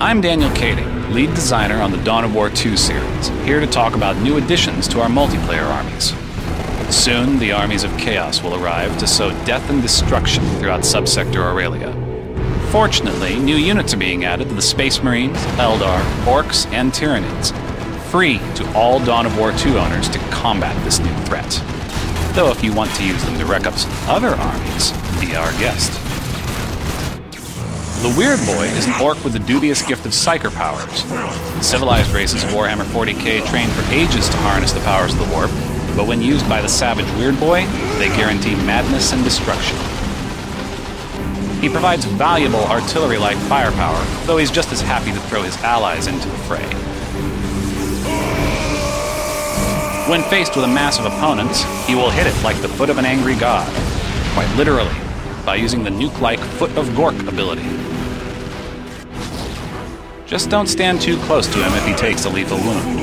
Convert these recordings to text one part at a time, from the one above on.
I'm Daniel Kading, lead designer on the Dawn of War 2 series, here to talk about new additions to our multiplayer armies. Soon, the armies of Chaos will arrive to sow death and destruction throughout Subsector Aurelia. Fortunately, new units are being added to the Space Marines, Eldar, Orcs, and Tyranids, free to all Dawn of War 2 owners to combat this new threat. Though if you want to use them to wreck up some other armies, be our guest. The Weirdboy is an orc with the dubious gift of psyker powers. The civilized races of Warhammer 40k trained for ages to harness the powers of the warp, but when used by the savage Weirdboy, they guarantee madness and destruction. He provides valuable artillery-like firepower, though he's just as happy to throw his allies into the fray. When faced with a massive opponent, he will hit it like the foot of an angry god, quite literally, by using the nuke-like Foot of Gork ability. Just don't stand too close to him if he takes a lethal wound.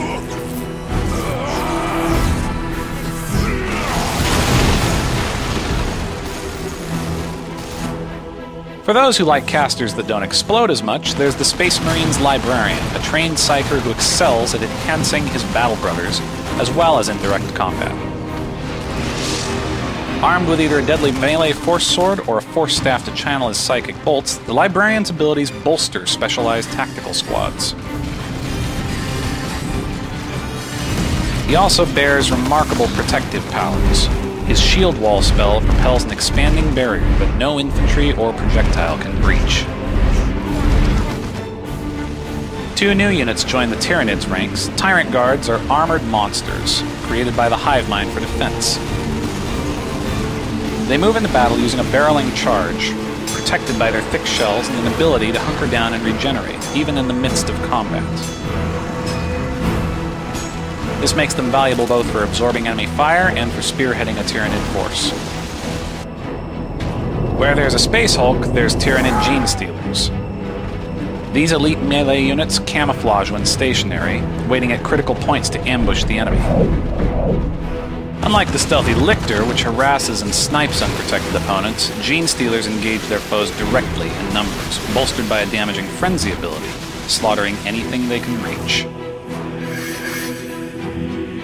For those who like casters that don't explode as much, there's the Space Marines Librarian, a trained psyker who excels at enhancing his battle brothers, as well as in direct combat. Armed with either a deadly melee force sword or a force staff to channel his psychic bolts, the Librarian's abilities bolster specialized tactical squads. He also bears remarkable protective powers. His shield wall spell propels an expanding barrier that no infantry or projectile can breach. Two new units join the Tyranids ranks. Tyrant Guards are armored monsters, created by the Hivemind for defense. They move into battle using a barreling charge, protected by their thick shells and an ability to hunker down and regenerate, even in the midst of combat. This makes them valuable both for absorbing enemy fire and for spearheading a Tyranid force. Where there's a Space Hulk, there's Tyranid Genestealers. These elite melee units camouflage when stationary, waiting at critical points to ambush the enemy. Unlike the stealthy Lictor, which harasses and snipes unprotected opponents, Genestealers engage their foes directly in numbers, bolstered by a damaging frenzy ability, slaughtering anything they can reach.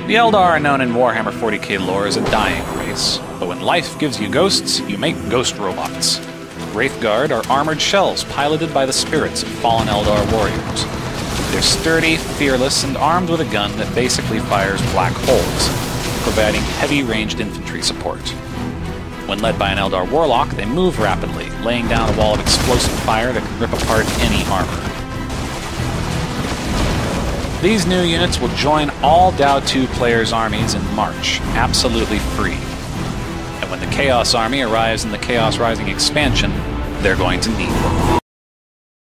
The Eldar are known in Warhammer 40k lore as a dying race, but when life gives you ghosts, you make ghost robots. Wraithguard are armored shells piloted by the spirits of fallen Eldar warriors. They're sturdy, fearless, and armed with a gun that basically fires black holes, providing heavy ranged infantry support. When led by an Eldar Warlock, they move rapidly, laying down a wall of explosive fire that can rip apart any armor. These new units will join all DAO 2 players' armies in March, absolutely free. And when the Chaos Army arrives in the Chaos Rising expansion, they're going to need them.